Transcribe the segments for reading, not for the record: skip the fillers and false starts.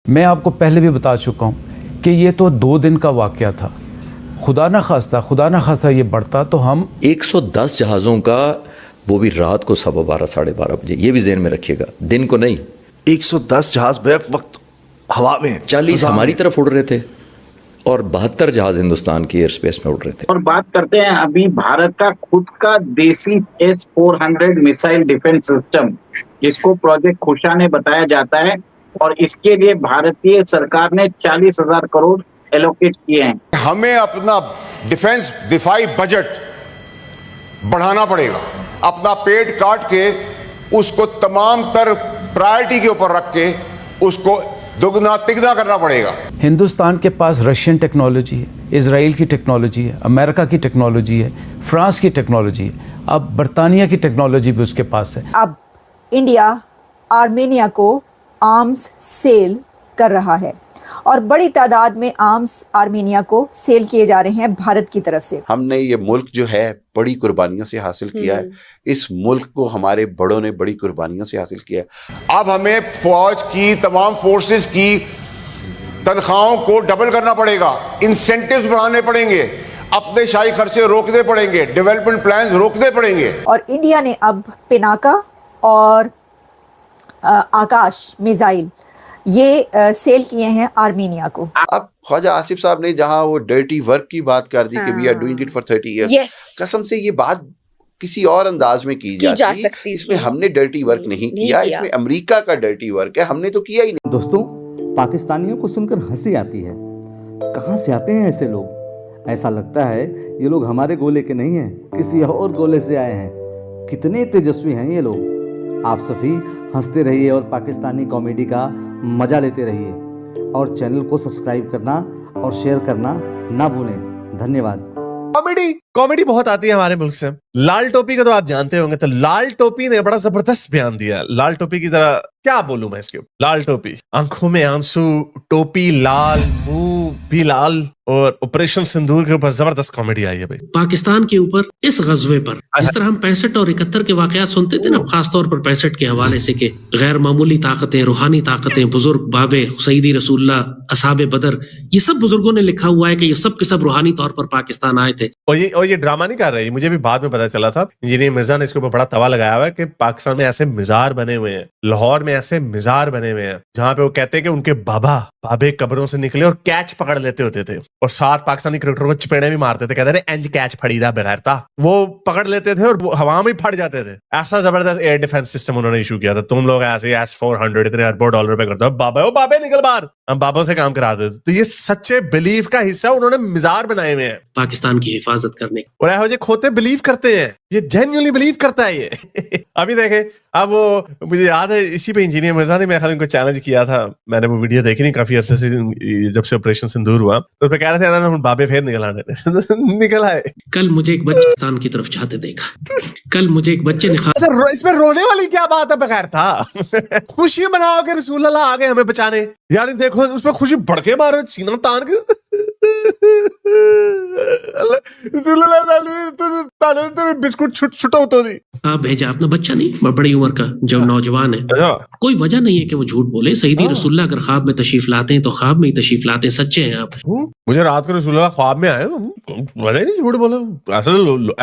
मैं आपको पहले भी बता चुका हूँ कि ये तो 2 दिन का वाक़या था। खुदा न खास्ता ये बढ़ता तो हम 110 जहाज़ों का, वो भी रात को 12:15 साढ़े 12 बजे, ये भी ज़हन में रखिएगा, दिन को नहीं। 110 जहाज बैक वक्त हवा में, 40 हमारी तरफ उड़ रहे थे और 72 जहाज हिंदुस्तान की एयर स्पेस में उड़ रहे थे। और बात करते हैं अभी भारत का खुद का देसी S-400 मिसाइल डिफेंस सिस्टम, जिसको प्रोजेक्ट खुशा ने बताया जाता है, और इसके लिए भारतीय सरकार ने 40,000 करोड़ एलोकेट किए हैं। हमें अपना डिफेंस दिफाई बजट बढ़ाना पड़ेगा, अपना पेट काट के उसको तमाम तर प्रायोरिटी के ऊपर रख के उसको दुगना तिगना करना पड़ेगा। हिंदुस्तान के पास रशियन टेक्नोलॉजी है, इजराइल की टेक्नोलॉजी है, अमेरिका की टेक्नोलॉजी है, फ्रांस की टेक्नोलॉजी है, अब बरतानिया की टेक्नोलॉजी भी उसके पास है। अब इंडिया आर्मेनिया को आर्म्स सेल कर रहा है और बड़ी तादाद में आर्म्स आर्मेनिया को सेल किए जा रहे हैं भारत की तरफ से। हमने ये मुल्क जो है बड़ी कुर्बानियों से हासिल किया है, इस मुल्क को हमारे बड़ों ने बड़ी कुर्बानियों से हासिल किया है। अब हमें फौज की तमाम फोर्सेस की तनख्वाहों को डबल करना पड़ेगा, इंसेंटिव्स बढ़ाने पड़ेंगे, अपने शाही खर्चे रोकने पड़ेंगे, डेवलपमेंट प्लान्स रोकने पड़ेंगे। और इंडिया ने अब पिनाका और आकाश मिसाइल ये सेल किए हैं आर्मेनिया को। अब ख्वाजा आसिफ साहब ने जहां वो डर्टी वर्क की बात कर दी कि we are doing it for 30 years, कसम से ये बात किसी और अंदाज में की जा सकती। इसमें हमने डर्टी वर्क नहीं किया, इसमें अमेरिका का डर्टी वर्क है, हमने तो किया ही नहीं। दोस्तों, पाकिस्तानियों को सुनकर हंसी आती है। कहां से आते हैं ऐसे लोग? ऐसा लगता है ये लोग हमारे गोले के नहीं हैं, किसी और गोले से आए हैं। कितने तेजस्वी हैं ये लोग। आप सभी हंसते रहिए और पाकिस्तानी कॉमेडी का मजा लेते रहिए, और चैनल को सब्सक्राइब करना और शेयर करना ना भूलें। धन्यवाद। कॉमेडी बहुत आती है हमारे मुल्क से। लाल टोपी का तो आप जानते होंगे, तो लाल टोपी ने बड़ा जबरदस्त बयान दिया। लाल टोपी की तरह क्या बोलूं मैं इसके ऊपर। लाल टोपी, आंखों में आंसू, टोपी लाल, मुंह भी लाल, और ऑपरेशन सिंदूर के ऊपर जबरदस्त कॉमेडी आई है भाई। पाकिस्तान के ऊपर इस गजवे पर जिस तरह हम 65 और 71 के वाकयात सुनते थे ना, खासतौर पर 65 के हवाले से, के गैर मामूली ताकतें, रूहानी ताकतें, बुजुर्ग बाबे सईदी रसूलुल्लाह, असहाबे बदर, ये सब बुजुर्गों ने लिखा हुआ है कि ये सब के सब रूहानी तौर पर पाकिस्तान आए थे। और ये ड्रामा नहीं कर रही, मुझे भी बाद में पता चला था। इंजीनियर मिर्जा ने इसके ऊपर बड़ा तवा लगाया हुआ है कि पाकिस्तान में ऐसे मिजार बने हुए हैं, लाहौर में ऐसे मिजार बने हुए हैं जहां पे वो कहते हैं कि उनके बाबे कब्रों से निकले और कैच पकड़ लेते होते थे, और 7 पाकिस्तानी क्रिकेटरों को चपेड़े भी मारते थे, कहते थे एंज कैच फड़ीदा बगैरता, वो पकड़ लेते थे और वो हवा में फट जाते थे। ऐसा जबरदस्त एयर डिफेंस सिस्टम उन्होंने इशू किया था। तुम लोग ऐसे S-400 इतने अरबों डॉलर पे करते हो, बाबे निकल बाहर, हम बाबों से काम करा देते। तो ये सच्चे बिलीफ का हिस्सा उन्होंने मिजार बनाए हुए हैं पाकिस्तान की हिफाजत करने। और ऐसे खोते बिलीव करते हैं, ये जेन्युइनली बिलीव करता है ये। अभी देखे, अब वो मुझे याद है इसी पे इंजीनियर मिर्जा ने मेरे ख्याल इनको चैलेंज किया था। मैंने वो वीडियो देखी नहीं काफी अरसे से, जब से ऑपरेशन सिंदूर हुआ, तो उस पे कह रहे थे हम बाबे फिर निकल आने निकल आए। कल मुझे एक बच्चे पाकिस्तान की तरफ जाते देखा। कल मुझे एक बच्चे ने इसमें रोने वाली क्या बात है? बगैर था खुशी मनाओ कि रसूल अल्लाह आ गए हमें बचाने। यार देखो उसमें खुशी भड़के मारो, सीना तान के बिस्कुट छुटो तो दी। आप भेजा अपना बच्चा नहीं, बड़ी उम्र का, जब नौजवान है, कोई वजह नहीं है कि वो झूठ बोले। सईदी रसूलुल्लाह अगर ख्वाब में तशरीफ लाते हैं तो ख्वाब में ही तशरीफ लाते हैं, सच्चे हैं आप। मुझे रात को रसूलुल्लाह ख्वाब में आए, मजे नहीं झूठ बोला।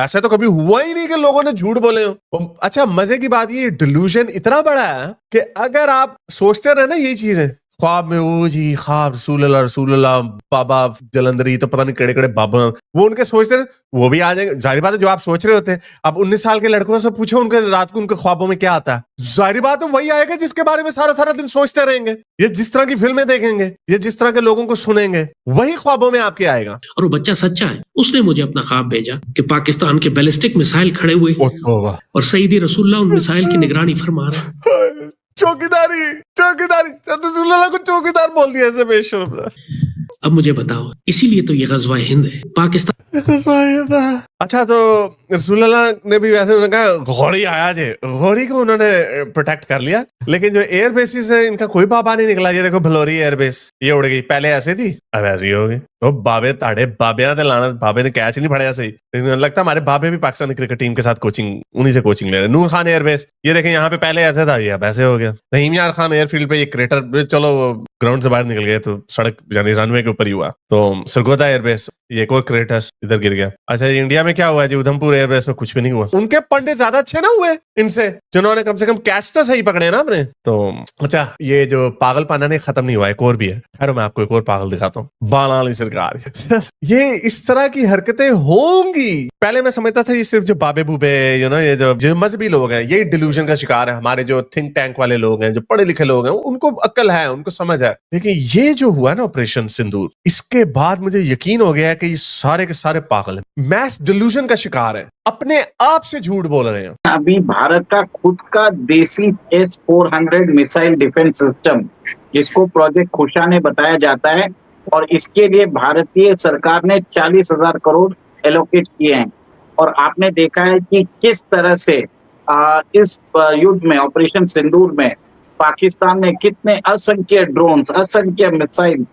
ऐसा तो कभी हुआ ही नहीं कि लोगों ने झूठ बोले हो। अच्छा, मजे की बात ये डिल्यूजन इतना बड़ा है कि अगर आप सोचते रहे ना यही चीजें ख्वाब में, वो जी ख्वाब रसूलुल्लाह बाबा जलंधरी, तो पता नहीं केड़े बाबा, वो उनके सोचते रहे, वो भी आ जाएंगे। जाहिर बात है जो आप सोच रहे होते हैं। अब 19 साल के लड़कों से पूछो उनके रात को उनके ख्वाबों में क्या आता है, जाहिर बात है वही आएगा जिसके बारे में सारा दिन सोचते रहेंगे। ये जिस तरह की फिल्में देखेंगे, ये जिस तरह के लोगों को सुनेंगे, वही ख्वाबों में आपके आएगा। और वो बच्चा सच्चा है, उसने मुझे अपना ख्वाब भेजा कि पाकिस्तान के बैलिस्टिक मिसाइल खड़े हुए और सईदी रसूलुल्लाह उन मिसाइल की निगरानी फरमा रहा। चौकीदारी रसूलुल्लाह को चौकीदार बोल दिया ऐसे बेशर्म। अब मुझे बताओ, इसीलिए तो ये गज़वा हिंद है। पाकिस्तान अच्छा, तो रसूलुल्लाह ने भी वैसे उन्होंने कहा घोड़ी आया जे, घोड़ी को उन्होंने प्रोटेक्ट कर लिया, लेकिन जो एयर बेसिस है इनका कोई बाबा नहीं निकला। ये देखो भलोरी एयरबेस, ये उड़ गई, पहले ऐसे थी अब ऐसी हो गई। तो बाबे ताड़े बाबिया ते लाना, बाबे ने कैच नहीं फड़ाया सही। लगता हमारे बाबे भी पाकिस्तान क्रिकेट टीम के साथ कोचिंग, उन्हीं से कोचिंग ले रहे। नूर खान एयरबेस, ये देखें यहाँ पे पहले ऐसे था, ये अब ऐसे हो गया। रहीम यार खान एयरफील्ड पे ये क्रेटर, चलो ग्राउंड से बाहर निकल गए तो सड़क यानी रनवे के ऊपर ही हुआ। तो सरगोदा एयरबेस, ये एक और क्रेटर इधर गिर गया। अच्छा, इंडिया में क्या हुआ जी? उधमपुर एयरबेस में कुछ भी नहीं हुआ। उनके पंडित ज्यादा अच्छे ना हुए इनसे, जिन्होंने कम से कम कैच तो सही पकड़े ना अपने। तो अच्छा, ये जो पागलपना नहीं खत्म नहीं हुआ, एक और भी है। अरे मैं आपको एक और पागल दिखाता हूँ, बाला वाली सरकार। ये इस तरह की हरकतें होंगी। पहले मैं समझता था ये सिर्फ जो बाबे बूबे ये जो मजहबी लोग हैं, ये डिल्यूजन का शिकार है। हमारे जो थिंक टैंक वाले लोग हैं, जो पढ़े लिखे लोग हैं, उनको अक्ल है, उनको समझ है। लेकिन ये जो हुआ ना ऑपरेशन सिंदूर, इसके बाद मुझे यकीन हो गया है कि ये सारे के सारे पागल हैं, मैस डिल्यूजन का शिकार है, अपने आप से झूठ बोल रहे हैं। अभी भारत का खुद का देसी S-400 मिसाइल डिफेंस सिस्टम, जिसको प्रोजेक्ट खुशा ने बताया जाता है, और इसके लिए भारतीय सरकार ने 40,000 करोड़ एलोकेट किए हैं। और आपने देखा है कि किस तरह से इस युद्ध में, ऑपरेशन सिंदूर में, पाकिस्तान ने कितने असंख्य ड्रोन्स, असंख्य मिसाइल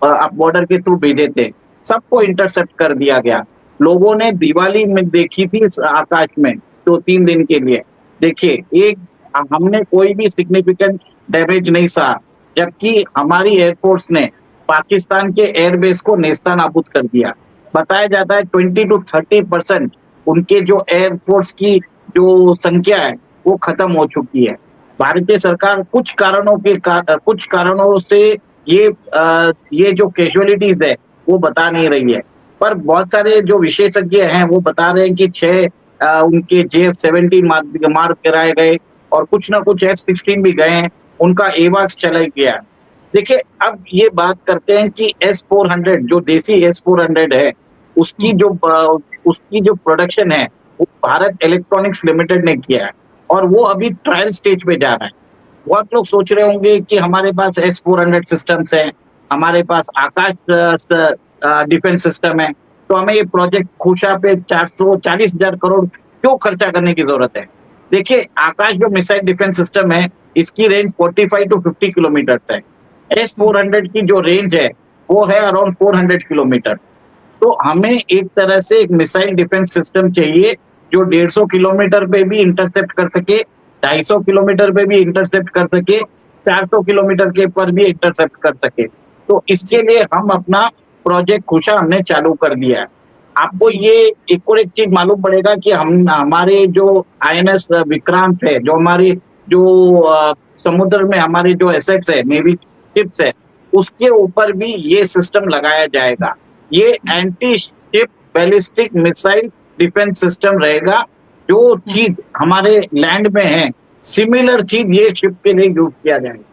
बॉर्डर के थ्रू भेजे थे, सबको इंटरसेप्ट कर दिया गया। लोगों ने दिवाली में देखी थी आकाश में 2-3 दिन के लिए। देखिए, हमने कोई भी सिग्निफिकेंट डैमेज नहीं सहा, जबकि हमारी एयरफोर्स ने पाकिस्तान के एयरबेस को नेस्तनाबूद कर दिया। बताया जाता है 20 to 30% उनके जो एयरफोर्स की जो संख्या है वो खत्म हो चुकी है। भारतीय सरकार कुछ कारणों से ये जो कैजुअलिटीज है वो बता नहीं रही है, पर बहुत सारे जो विशेषज्ञ हैं वो बता रहे हैं कि 6 उनके JF-17 मार गिराए गए और कुछ ना कुछ F-16 भी गए हैं, उनका एवाक्स चला गया। देखिए, अब ये बात करते हैं कि S-400 जो देसी S-400 है, उसकी जो प्रोडक्शन है वो भारत इलेक्ट्रॉनिक्स लिमिटेड ने किया है, और वो अभी ट्रायल स्टेज पे जा रहा है। बहुत लोग सोच रहे होंगे कि हमारे पास S-400 सिस्टम्स हैं, हमारे पास आकाश डिफेंस सिस्टम है, तो हमें ये प्रोजेक्ट खुशा पे 440,000 करोड़ क्यों खर्चा करने की जरूरत है? देखिए, आकाश जो मिसाइल डिफेंस सिस्टम है, इसकी रेंज 45 to 50 किलोमीटर है। S-400 की जो रेंज है वो है अराउंड 400 किलोमीटर। तो हमें एक तरह से एक मिसाइल डिफेंस सिस्टम चाहिए जो 150 किलोमीटर पे भी इंटरसेप्ट कर सके, 250 किलोमीटर पे भी इंटरसेप्ट कर सके, 400 किलोमीटर के पर भी इंटरसेप्ट कर सके। तो इसके लिए हम अपना प्रोजेक्ट खुशा हमने चालू कर दिया है। आपको ये एक और एक चीज मालूम पड़ेगा कि हमारे जो INS विक्रांत है, जो हमारी जो समुद्र में हमारे जो एसेट्स है, नेवी शिप्स है, उसके ऊपर भी ये सिस्टम लगाया जाएगा। ये anti ship ballistic missile defence system रहेगा। जो चीज हमारे लैंड में है, सिमिलर चीज ये शिप के लिए यूज किया जाएगा।